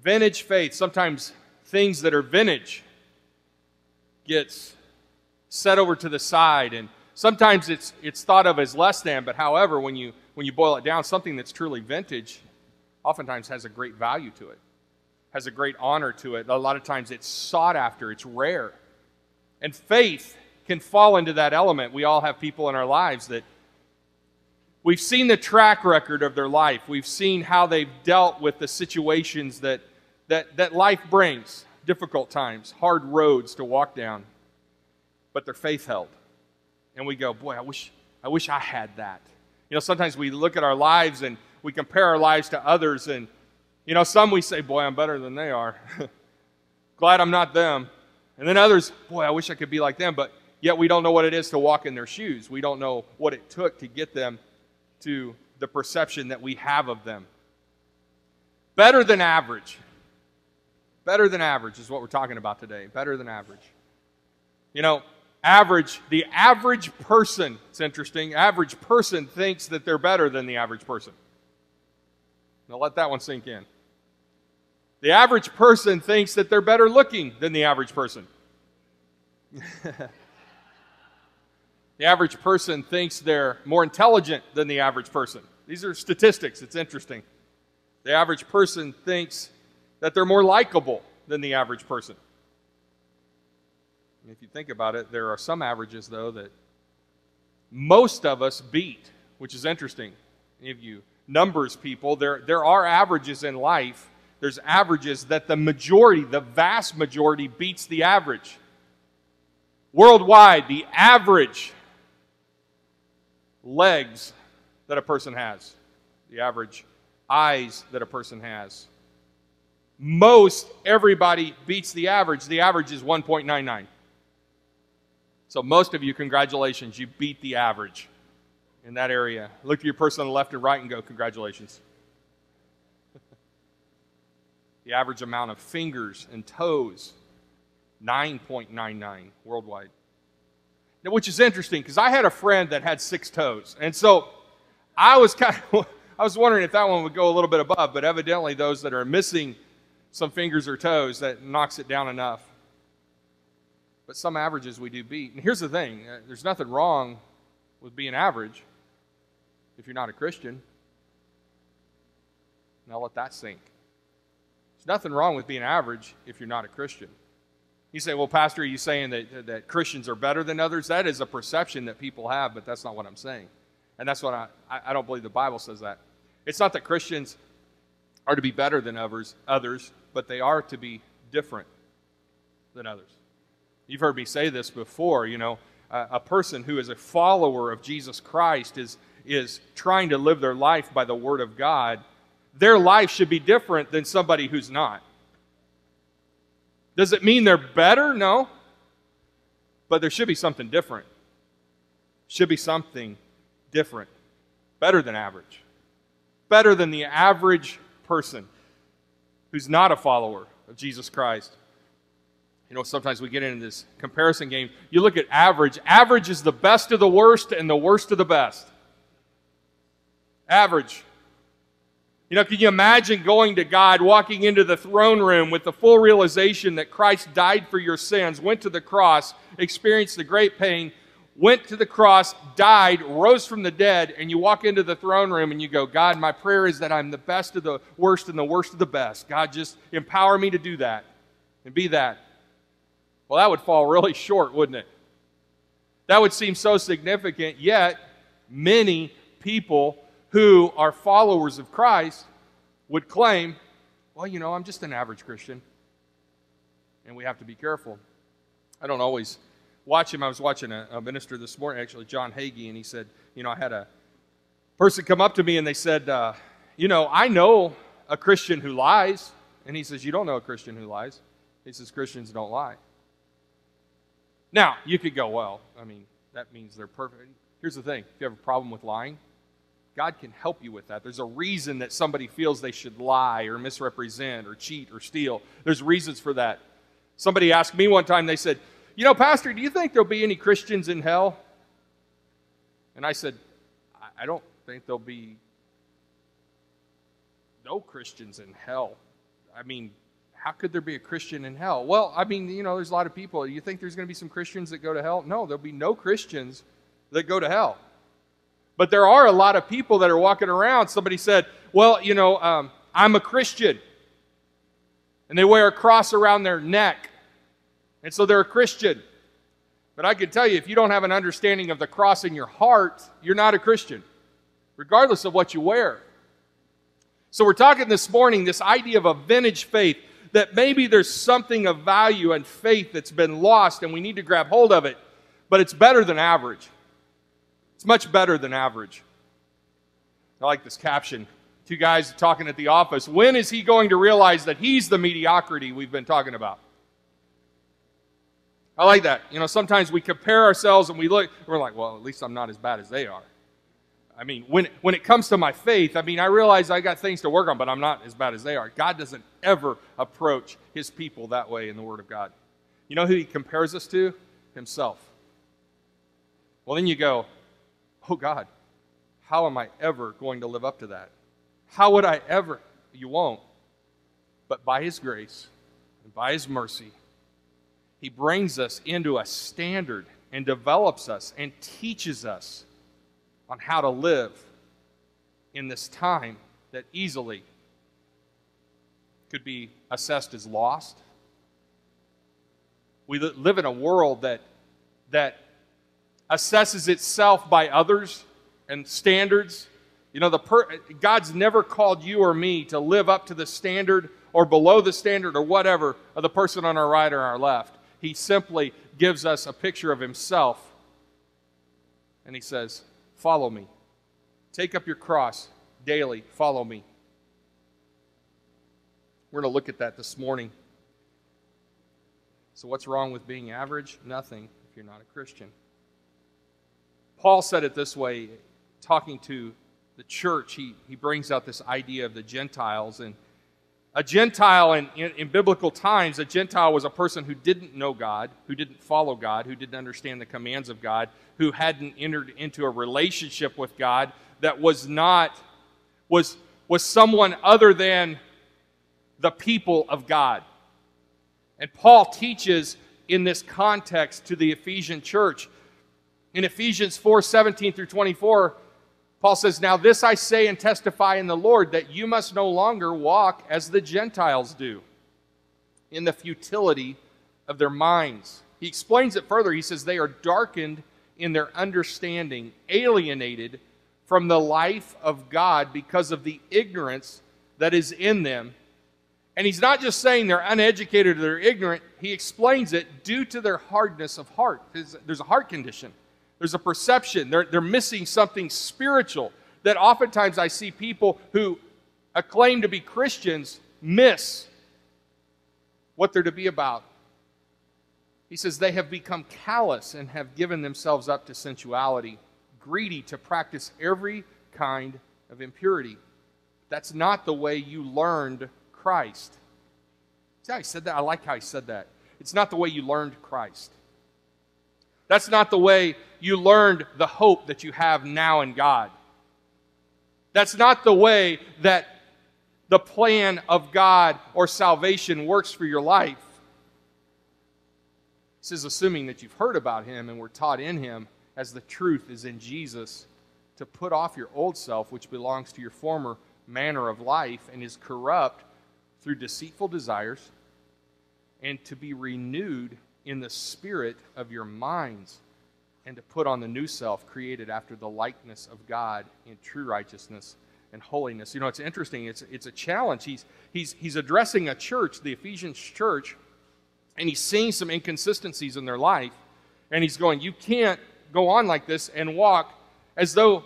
Vintage faith, sometimes things that are vintage gets set over to the side, and sometimes it's thought of as less than, but however, when you boil it down, something that's truly vintage oftentimes has a great value to it, has a great honor to it. A lot of times it's sought after, it's rare. And faith can fall into that element. We all have people in our lives that we've seen the track record of their life. We've seen how they've dealt with the situations that life brings, difficult times, hard roads to walk down, but their faith held. And we go, boy, I wish I had that. You know, sometimes we look at our lives and we compare our lives to others, and, you know, some we say, boy, I'm better than they are. Glad I'm not them. And then others, boy, I wish I could be like them, but yet we don't know what it is to walk in their shoes. We don't know what it took to get them to the perception that we have of them. Better than average. Better than average is what we're talking about today. Better than average. You know, the average person, it's interesting, average person thinks that they're better than the average person. Now let that one sink in. The average person thinks that they're better looking than the average person. The average person thinks they're more intelligent than the average person. These are statistics. It's interesting. The average person thinks that they're more likable than the average person. And if you think about it, there are some averages, though, that most of us beat, which is interesting. If you numbers people, there are averages in life. There's averages that the vast majority beats the average. Worldwide, the average legs that a person has, the average eyes that a person has, most everybody beats the average. The average is 1.99. So most of you, congratulations, you beat the average in that area. Look at your person on the left and right and go, congratulations. The average amount of fingers and toes, 9.99 worldwide. Now, which is interesting, because I had a friend that had 6 toes. And so I was wondering if that one would go a little bit above, but evidently those that are missing some fingers or toes, that knocks it down enough. But some averages we do beat. And here's the thing, there's nothing wrong with being average if you're not a Christian. Now let that sink. There's nothing wrong with being average if you're not a Christian. You say, well, Pastor, are you saying that Christians are better than others? That is a perception that people have, but that's not what I'm saying. And that's what I don't believe the Bible says that. It's not that Christians are to be better than others, but they are to be different than others. You've heard me say this before, you know, a person who is a follower of Jesus Christ is trying to live their life by the Word of God. Their life should be different than somebody who's not. Does it mean they're better? No. But there should be something different. Should be something different. Better than average. Better than the average person who's not a follower of Jesus Christ. You know, sometimes we get into this comparison game. You look at average. Average is the best of the worst and the worst of the best. Average. You know, can you imagine going to God, walking into the throne room with the full realization that Christ died for your sins, went to the cross, experienced the great pain, went to the cross, died, rose from the dead, and you walk into the throne room and you go, God, my prayer is that I'm the best of the worst and the worst of the best. God, just empower me to do that and be that. Well, that would fall really short, wouldn't it? That would seem so significant, yet many people who are followers of Christ would claim, well, you know, I'm just an average Christian. And we have to be careful. I don't always watch him. I was watching a minister this morning, actually, John Hagee, and he said, you know, I had a person come up to me and they said, you know, I know a Christian who lies. And he says, you don't know a Christian who lies. He says, Christians don't lie. Now, you could go, well, I mean, that means they're perfect. Here's the thing. If you have a problem with lying, God can help you with that. There's a reason that somebody feels they should lie or misrepresent or cheat or steal. There's reasons for that. Somebody asked me one time, they said, you know, Pastor, do you think there'll be any Christians in hell? And I said, I don't think there'll be no Christians in hell. I mean, how could there be a Christian in hell? Well, I mean, there's a lot of people. You think there's going to be some Christians that go to hell? No, there'll be no Christians that go to hell. But there are a lot of people that are walking around. Somebody said, well, I'm a Christian. And they wear a cross around their neck. And so they're a Christian. But I can tell you, if you don't have an understanding of the cross in your heart, you're not a Christian, regardless of what you wear. So we're talking this morning, this idea of a vintage faith, that maybe there's something of value and faith that's been lost and we need to grab hold of it, but it's better than average. It's much better than average. I like this caption. Two guys talking at the office. When is he going to realize that he's the mediocrity we've been talking about? I like that. Sometimes we compare ourselves and we're like, well, at least I'm not as bad as they are. I mean, when it comes to my faith, I realize I got things to work on, but I'm not as bad as they are. God doesn't ever approach his people that way in the Word of God. You know who he compares us to? Himself. Well, then you go, oh God, how am I ever going to live up to that? How would I ever? You won't. But by his grace and by his mercy, he brings us into a standard and develops us and teaches us on how to live in this time that easily could be assessed as lost. We live in a world that assesses itself by others and standards. God's never called you or me to live up to the standard or below the standard or whatever of the person on our right or our left. He simply gives us a picture of himself, and he says, follow me. Take up your cross daily. Follow me. We're going to look at that this morning. So what's wrong with being average? Nothing if you're not a Christian. Paul said it this way, talking to the church. He brings out this idea of the Gentiles. And a Gentile, in biblical times, a Gentile was a person who didn't know God, who didn't follow God, who didn't understand the commands of God, who hadn't entered into a relationship with God, that was someone other than the people of God. And Paul teaches in this context to the Ephesian church. In Ephesians 4:17 through 24, Paul says, now this I say and testify in the Lord, that you must no longer walk as the Gentiles do, in the futility of their minds. He explains it further. He says, they are darkened in their understanding, alienated from the life of God because of the ignorance that is in them. And he's not just saying they're uneducated or they're ignorant. He explains it due to their hardness of heart. There's a heart condition. There's a perception. They're missing something spiritual that oftentimes I see people who claim to be Christians miss what they're to be about. He says they have become callous and have given themselves up to sensuality, greedy to practice every kind of impurity. That's not the way you learned Christ. See how he said that? I like how he said that. It's not the way you learned Christ. That's not the way you learned the hope that you have now in God. That's not the way that the plan of God or salvation works for your life. This is assuming that you've heard about him and were taught in him as the truth is in Jesus, to put off your old self, which belongs to your former manner of life and is corrupt through deceitful desires, and to be renewed in the spirit of your minds, and to put on the new self created after the likeness of God in true righteousness and holiness. It's interesting. It's a challenge. He's addressing a church, the Ephesians church, and he's seeing some inconsistencies in their life, and he's going, you can't go on like this and walk as though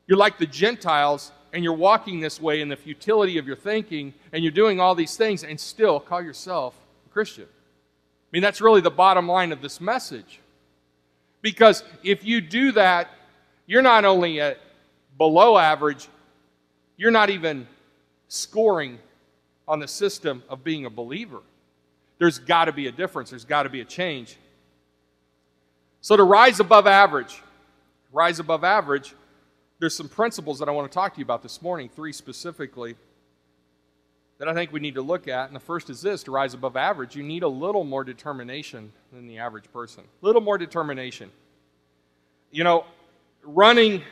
you're like the Gentiles and you're walking this way in the futility of your thinking, and you're doing all these things and still call yourself a Christian. That's really the bottom line of this message. Because if you do that, you're not only at below average, you're not even scoring on the system of being a believer. There's got to be a difference. There's got to be a change. So to rise above average, there's some principles that I want to talk to you about this morning, 3 specifically. that I think we need to look at. And the first is this: to rise above average, you need a little more determination than the average person. A little more determination. You know, running, if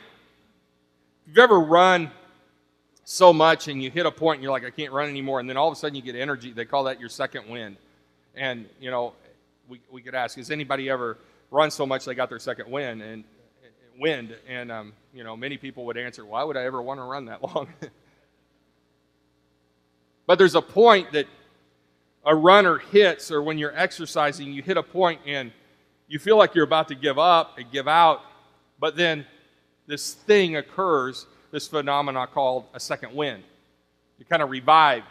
you've ever run so much and you hit a point and you're like, I can't run anymore, and then all of a sudden you get energy. They call that your second wind. And, you know, we could ask, has anybody ever run so much they got their second wind? And you know, many people would answer, why would I ever want to run that long? But there's a point that a runner hits, or when you're exercising, you hit a point and you feel like you're about to give up and give out, but then this thing occurs, this phenomena called a second wind. You're kind of revived.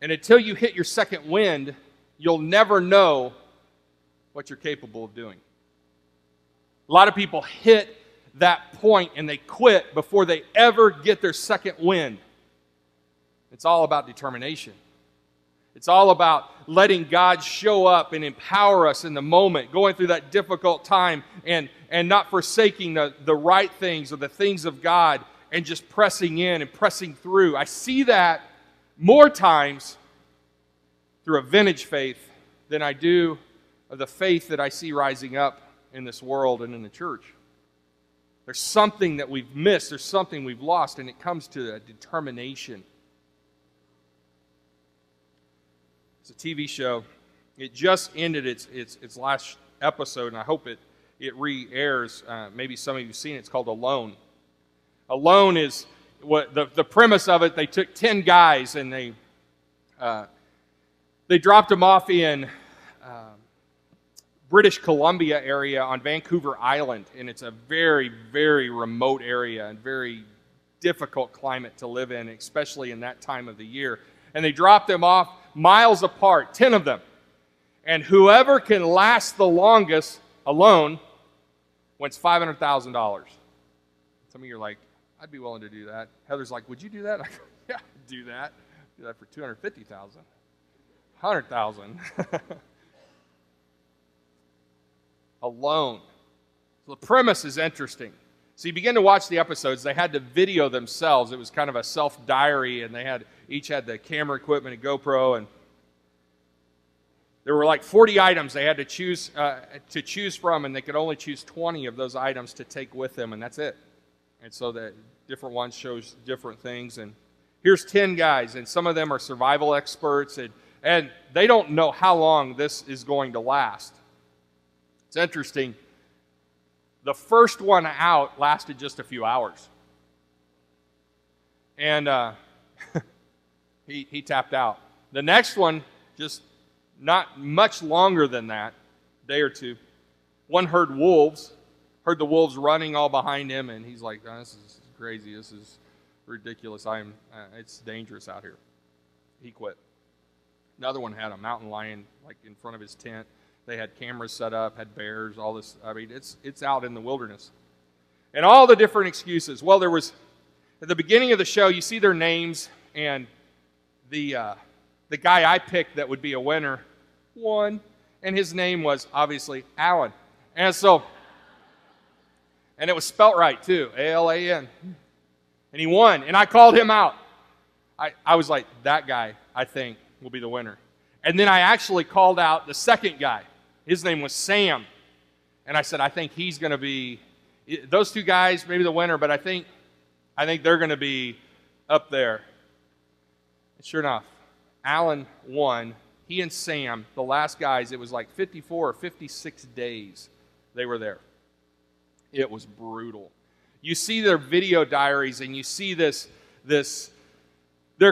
And until you hit your second wind, you'll never know what you're capable of doing. A lot of people hit that point and they quit before they ever get their second wind. It's all about determination. It's all about letting God show up and empower us in the moment, going through that difficult time and not forsaking the right things or the things of God and just pressing in and pressing through. I see that more times through a vintage faith than I do of the faith that I see rising up in this world and in the church. There's something that we've missed. There's something we've lost, and it comes to a determination. It's a TV show. It just ended its last episode, and I hope it re-airs. Maybe some of you have seen it. It's called Alone. Alone is what the premise of it. They took 10 guys and they dropped them off in British Columbia area on Vancouver Island, and it's a very, very remote area and very difficult climate to live in, especially in that time of the year. And they dropped them off miles apart, 10 of them. And whoever can last the longest alone wins $500,000. Some of you are like, I'd be willing to do that. Heather's like, would you do that? I go, yeah, I'd do that. I'd do that for $250,000. $100,000. Alone. So the premise is interesting. So you begin to watch the episodes. They had to video themselves. It was kind of a self-diary, and they each had the camera equipment, a GoPro, and there were like 40 items they had to choose from, and they could only choose 20 of those items to take with them, and that's it. And so the different ones shows different things. And here's 10 guys, and some of them are survival experts, and they don't know how long this is going to last. It's interesting. The first one out lasted just a few hours. And he tapped out. The next one, just not much longer than that, a day or two. One heard the wolves running all behind him, and he's like, oh, this is crazy, this is ridiculous, it's dangerous out here. He quit. Another one had a mountain lion like in front of his tent. They had cameras set up, had bears, all this. I mean, it's out in the wilderness. And all the different excuses. Well, there was, at the beginning of the show, you see their names, and the guy I picked that would be a winner won, and his name was obviously Alan. And it was spelt right too, A-L-A-N. And he won, and I called him out. I was like, that guy, I think, will be the winner. And then I actually called out the second guy. His name was Sam. And I said, I think he's going to be, those two guys, maybe the winner, but I think they're going to be up there. And sure enough, Alan won. He and Sam, the last guys, it was like 54 or 56 days they were there. It was brutal. You see their video diaries, and you see their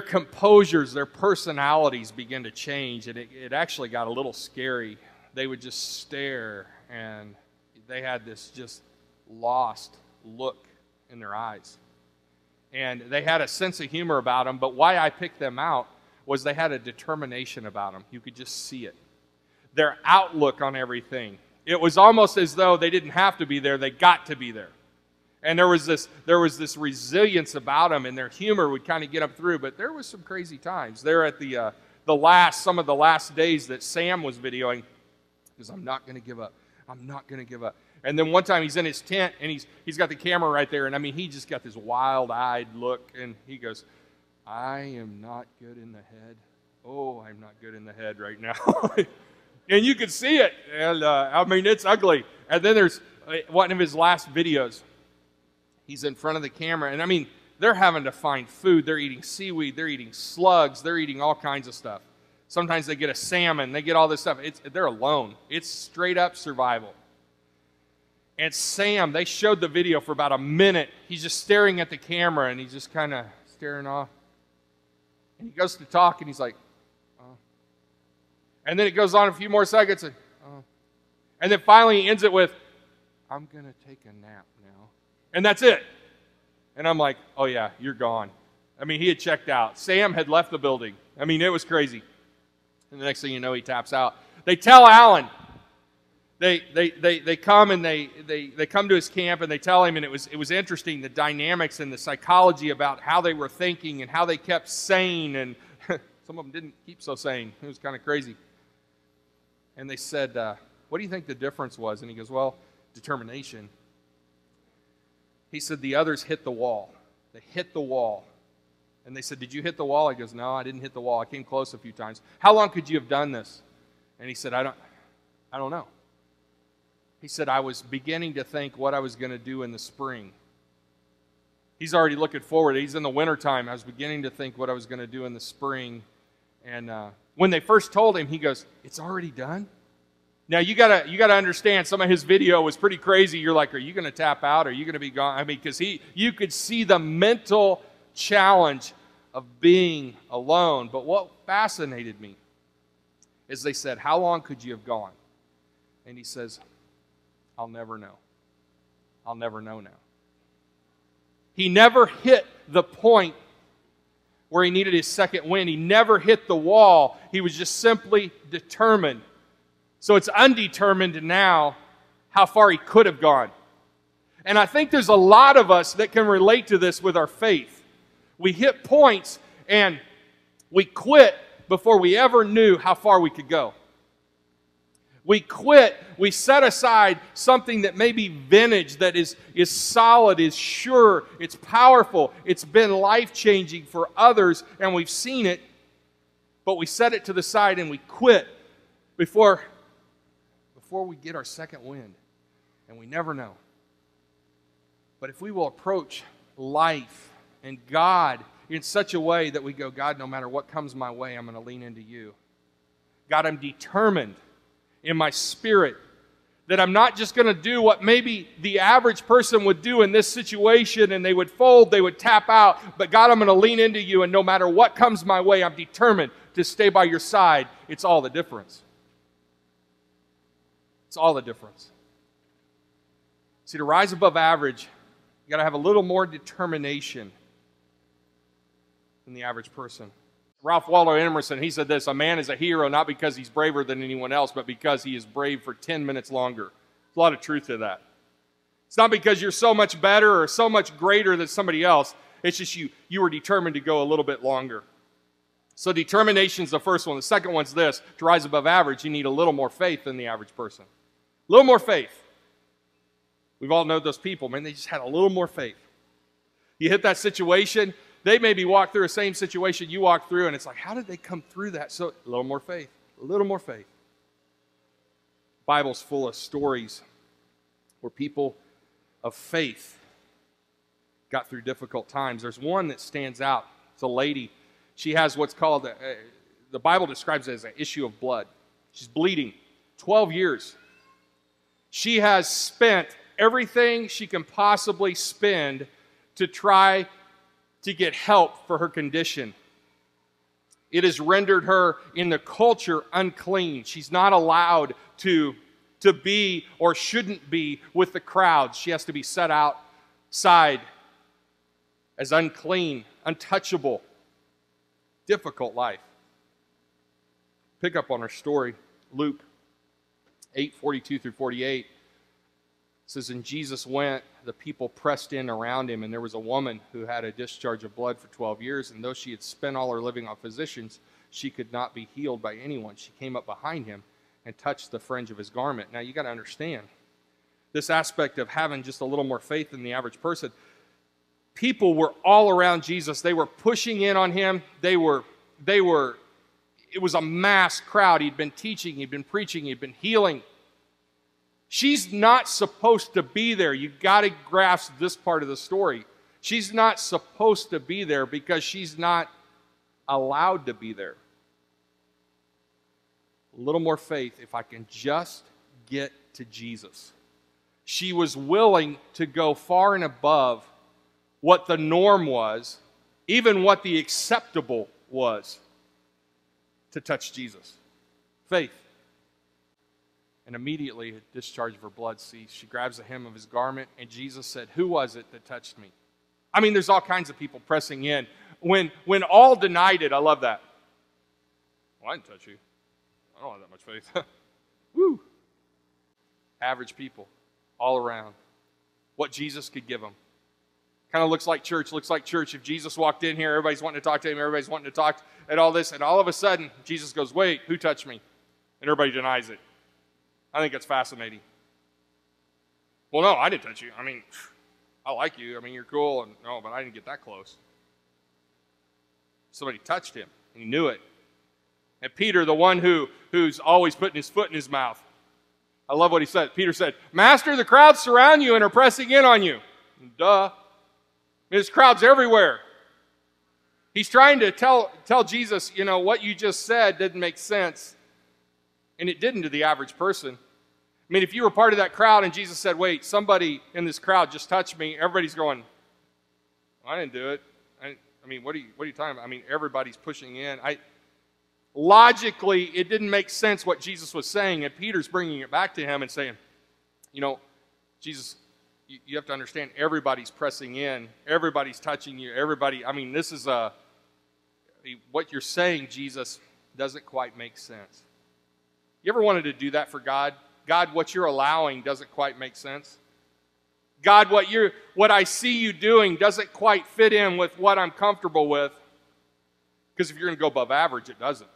composures, their personalities begin to change, and it actually got a little scary. They would just stare, and they had this just lost look in their eyes. And they had a sense of humor about them, but why I picked them out was they had a determination about them. You could just see it. Their outlook on everything. It was almost as though they didn't have to be there, they got to be there. And there was this resilience about them, and their humor would kind of get them through. But there was some crazy times. They're at some of the last days that Sam was videoing, because I'm not going to give up. I'm not going to give up. And then one time he's in his tent, and he's got the camera right there, and I mean, he just got this wild-eyed look, and he goes, I am not good in the head. Oh, I'm not good in the head right now. And you can see it. And I mean, it's ugly. And then there's one of his last videos. He's in front of the camera. And I mean, they're having to find food. They're eating seaweed. They're eating slugs. They're eating all kinds of stuff. Sometimes they get a salmon. They get all this stuff. They're alone. It's straight up survival. And Sam, they showed the video for about a minute. He's just staring at the camera, and he's just kind of staring off. And he goes to talk, and he's like, oh. And then it goes on a few more seconds, and oh. And then finally he ends it with, I'm going to take a nap now. And that's it. And I'm like, oh yeah, you're gone. I mean, he had checked out. Sam had left the building. I mean, it was crazy. And the next thing you know, he taps out. They tell Alan. They come and they come to his camp and they tell him, and it was interesting, the dynamics and the psychology about how they were thinking and how they kept sane, and some of them didn't keep so sane. It was kind of crazy. And they said, what do you think the difference was? And he goes, well, determination. He said the others hit the wall. They hit the wall. And they said, did you hit the wall? He goes, no, I didn't hit the wall. I came close a few times. How long could you have done this? And he said, I don't know. He said, I was beginning to think what I was going to do in the spring. He's already looking forward. He's in the wintertime. I was beginning to think what I was going to do in the spring. And when they first told him, he goes, it's already done? Now, you gotta understand, some of his video was pretty crazy. You're like, are you going to tap out? Are you going to be gone? I mean, because you could see the mental challenge of being alone. But what fascinated me is they said, how long could you have gone? And he says, I'll never know. I'll never know now. He never hit the point where he needed his second wind. He never hit the wall. He was just simply determined. So it's undetermined now how far he could have gone. And I think there's a lot of us that can relate to this with our faith. We hit points and we quit before we ever knew how far we could go. We quit, we set aside something that may be vintage, that is solid, is sure, it's powerful, it's been life-changing for others, and we've seen it, but we set it to the side and we quit before we get our second wind, and we never know. But if we will approach life and God in such a way that we go, God, no matter what comes my way, I'm going to lean into you. God, I'm determined in my spirit that I'm not just going to do what maybe the average person would do in this situation, and they would fold, they would tap out, but God, I'm going to lean into you, and no matter what comes my way, I'm determined to stay by your side. It's all the difference. It's all the difference. See, to rise above average, you got to have a little more determination than the average person. Ralph Waldo Emerson, he said this, a man is a hero not because he's braver than anyone else, but because he is brave for 10 minutes longer. There's a lot of truth to that. It's not because you're so much better or so much greater than somebody else. It's just you were determined to go a little bit longer. So determination's the first one. The second one's this, to rise above average, you need a little more faith than the average person. A little more faith. We've all known those people, man, they just had a little more faith. You hit that situation, they maybe walked through the same situation you walked through, and it's like, how did they come through that? So, a little more faith. A little more faith. The Bible's full of stories where people of faith got through difficult times. There's one that stands out. It's a lady. She has what's called, the Bible describes it as an issue of blood. She's bleeding. 12 years. She has spent everything she can possibly spend to try to get help for her condition. It has rendered her in the culture unclean. She's not allowed to be or shouldn't be with the crowds. She has to be set outside as unclean, untouchable. Difficult life. Pick up on her story. Luke 8:42 through 48. It says, and Jesus went, the people pressed in around him, and there was a woman who had a discharge of blood for 12 years, and though she had spent all her living on physicians, she could not be healed by anyone. She came up behind him and touched the fringe of his garment. Now, you got to understand this aspect of having just a little more faith than the average person. people were all around Jesus. They were pushing in on him. It was a mass crowd. He'd been teaching, he'd been preaching, he'd been healing. She's not supposed to be there. You've got to grasp this part of the story. She's not supposed to be there because she's not allowed to be there. A little more faith if I can just get to Jesus. She was willing to go far and above what the norm was, even what the acceptable was, to touch Jesus. Faith. And immediately a discharge of her blood ceased. She grabs the hem of his garment, and Jesus said, "Who was it that touched me?" I mean, there's all kinds of people pressing in. When all denied it, I love that. Well, I didn't touch you. I don't have that much faith. Woo! Average people all around. What Jesus could give them. Kind of looks like church. If Jesus walked in here, everybody's wanting to talk to him, everybody's wanting to talk and all this, and all of a sudden, Jesus goes, "Wait, who touched me?" And everybody denies it. I think that's fascinating. Well, no, I didn't touch you. I mean, I like you. I mean, you're cool. And no, but I didn't get that close. Somebody touched him, and he knew it. And Peter, the one who's always putting his foot in his mouth, I love what he said. Peter said, "Master, the crowds surround you and are pressing in on you." Duh. There's crowds everywhere. He's trying to tell Jesus, what you just said didn't make sense. And it didn't to the average person. I mean, if you were part of that crowd and Jesus said, "Wait, somebody in this crowd just touched me," everybody's going, "I didn't do it." I mean, what are you talking about? I mean, everybody's pushing in. Logically, it didn't make sense what Jesus was saying, and Peter's bringing it back to him and saying, Jesus, you have to understand, everybody's pressing in, everybody's touching you, everybody, I mean, this is what you're saying, Jesus, doesn't quite make sense. You ever wanted to do that for God? God, what you're allowing doesn't quite make sense. God, what I see you doing doesn't quite fit in with what I'm comfortable with. Because if you're going to go above average, it doesn't.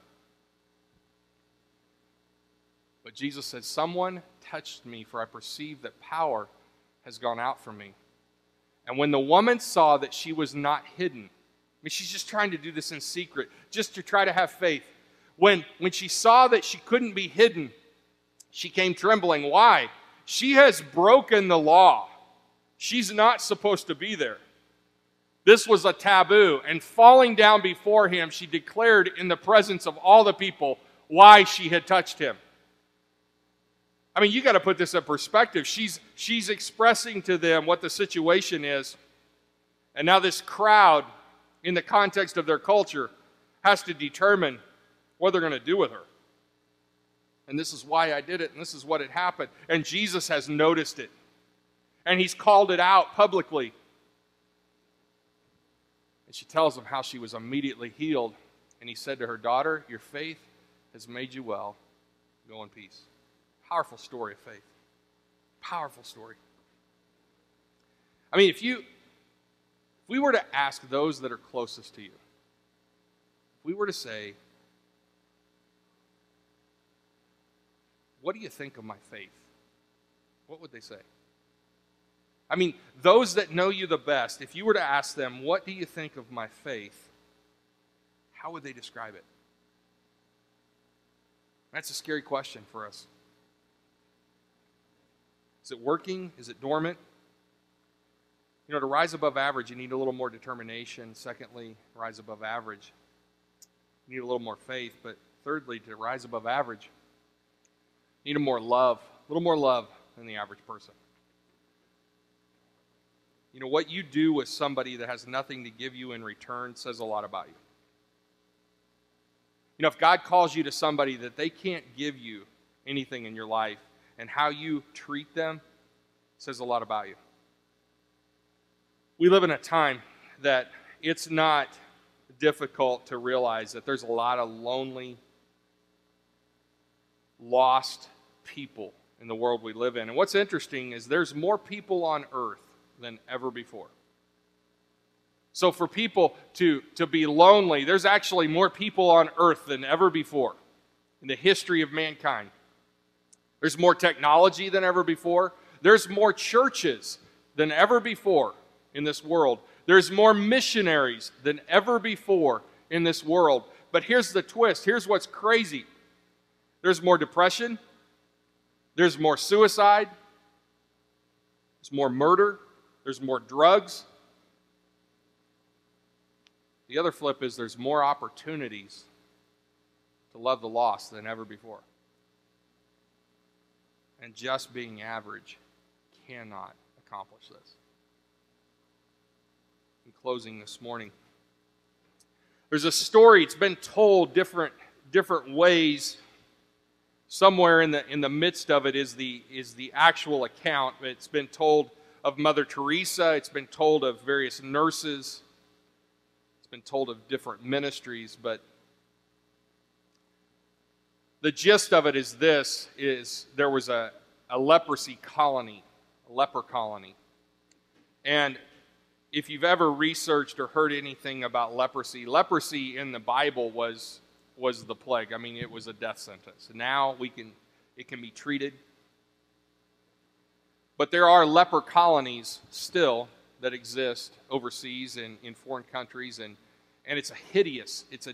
But Jesus said, "Someone touched me, for I perceive that power has gone out from me." And when the woman saw that she was not hidden, I mean, she's just trying to do this in secret, just to try to have faith. When she saw that she couldn't be hidden, she came trembling. Why? She has broken the law. She's not supposed to be there. This was a taboo. And falling down before him, she declared in the presence of all the people why she had touched him. I mean, you got to put this in perspective. She's expressing to them what the situation is. And now this crowd, in the context of their culture, has to determine what they're going to do with her. And this is why I did it, and this is what had happened. And Jesus has noticed it. And he's called it out publicly. And she tells him how she was immediately healed. And he said to her, "Daughter, your faith has made you well. Go in peace." Powerful story of faith. Powerful story. I mean, if we were to ask those that are closest to you, if we were to say, "What do you think of my faith?" What would they say? I mean, those that know you the best, if you were to ask them, "What do you think of my faith?" how would they describe it? That's a scary question for us. Is it working? Is it dormant? To rise above average, you need a little more determination. Secondly, rise above average, you need a little more faith. But thirdly, to rise above average, you need a little more love than the average person. What you do with somebody that has nothing to give you in return says a lot about you. If God calls you to somebody that they can't give you anything in your life, and how you treat them says a lot about you. We live in a time that it's not difficult to realize that there's a lot of lonely, lost people in the world we live in. And what's interesting is there's more people on earth than ever before. So for people to be lonely, there's actually more people on earth than ever before in the history of mankind. There's more technology than ever before. There's more churches than ever before in this world. There's more missionaries than ever before in this world. But here's the twist. Here's what's crazy. There's more depression. There's more suicide. There's more murder. There's more drugs. The other flip is there's more opportunities to love the lost than ever before. And just being average cannot accomplish this. In closing this morning, there's a story. It's been told different ways. Somewhere in the midst of it is the actual account. It's been told of Mother Teresa. It's been told of various nurses. It's been told of different ministries. But the gist of it is this: there was a leprosy colony, a leper colony, and if you've ever researched or heard anything about leprosy, leprosy in the Bible was the plague. I mean, it was a death sentence. Now it can be treated. But there are leper colonies still that exist overseas in foreign countries, and it's a hideous, it's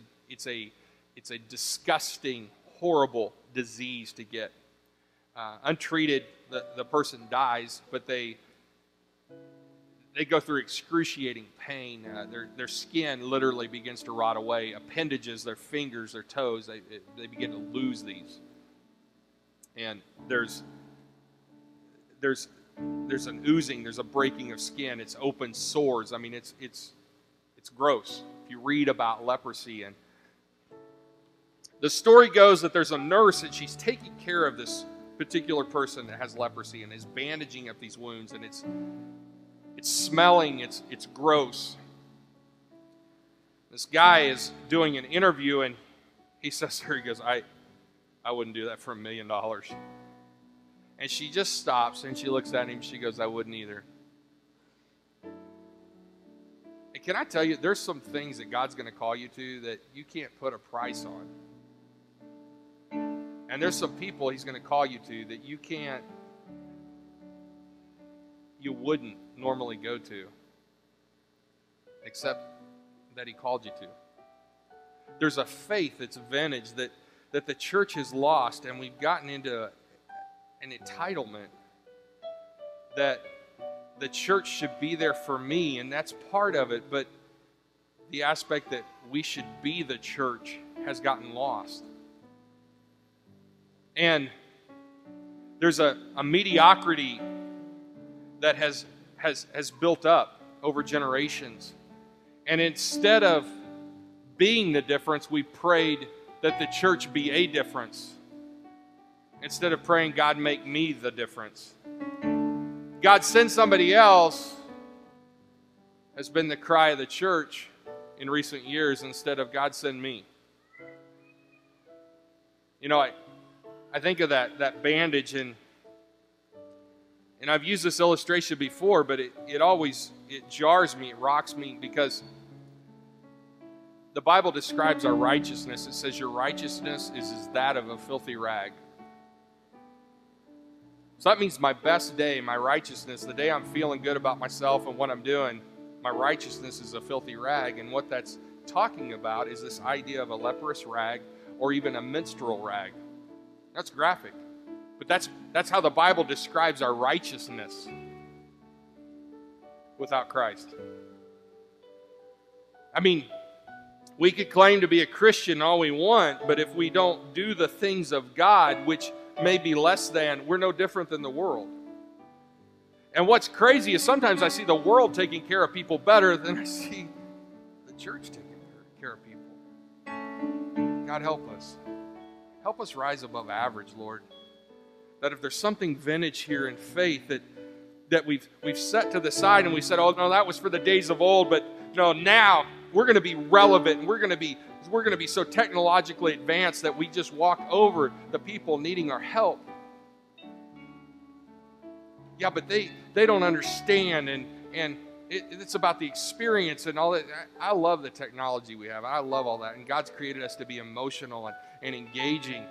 a disgusting, horrible disease to get. Untreated, the person dies, but they go through excruciating pain. Their skin literally begins to rot away. Appendages, their fingers, their toes, they begin to lose these. And there's an oozing, there's a breaking of skin. It's open sores. I mean, it's gross. If you read about leprosy, and the story goes that there's a nurse and she's taking care of this particular person that has leprosy and is bandaging up these wounds, and it's smelling, it's gross. This guy is doing an interview, and he says to her, he goes, I wouldn't do that for $1 million. And she just stops, and she looks at him, she goes, I wouldn't either. And can I tell you, there's some things that God's going to call you to that you can't put a price on. And there's some people He's going to call you to that you wouldn't normally go to, except that He called you to. There's a faith that's vintage that the church has lost, and we've gotten into an entitlement that the church should be there for me, and that's part of it, but the aspect that we should be the church has gotten lost. And there's a mediocrity that has built up over generations. And instead of being the difference, we prayed that the church be a difference. Instead of praying, God, make me the difference. God, send somebody else has been the cry of the church in recent years, instead of God, send me. You know, I think of that bandage, and I've used this illustration before, but it jars me, it rocks me, because the Bible describes our righteousness. It says your righteousness is that of a filthy rag. So that means my best day, my righteousness, the day I'm feeling good about myself and what I'm doing, my righteousness is a filthy rag. And what that's talking about is this idea of a leprous rag or even a menstrual rag. That's graphic. But that's how the Bible describes our righteousness without Christ. I mean, we could claim to be a Christian all we want, but if we don't do the things of God, which may be less than, we're no different than the world. And what's crazy is sometimes I see the world taking care of people better than I see the church taking care of people. God, help us. Help us rise above average, Lord. That if there's something vintage here in faith that we've set to the side and we said, oh, no, that was for the days of old, but no, now we're going to be relevant, and we're going to be so technologically advanced that we just walk over the people needing our help. Yeah, but they don't understand, and it's about the experience and all that. I love the technology we have. I love all that, and God's created us to be emotional and engaging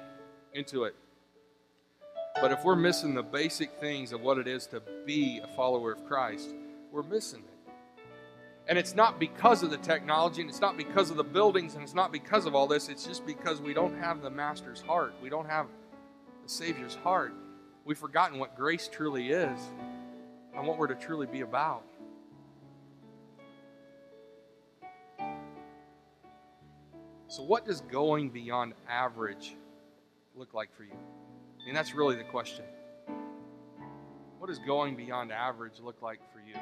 into it. But if we're missing the basic things of what it is to be a follower of Christ, we're missing it. And it's not because of the technology, and it's not because of the buildings, and it's not because of all this. It's just because we don't have the Master's heart. We don't have the Savior's heart. We've forgotten what grace truly is and what we're to truly be about. So what does going beyond average look like for you? I mean, that's really the question. What does going beyond average look like for you?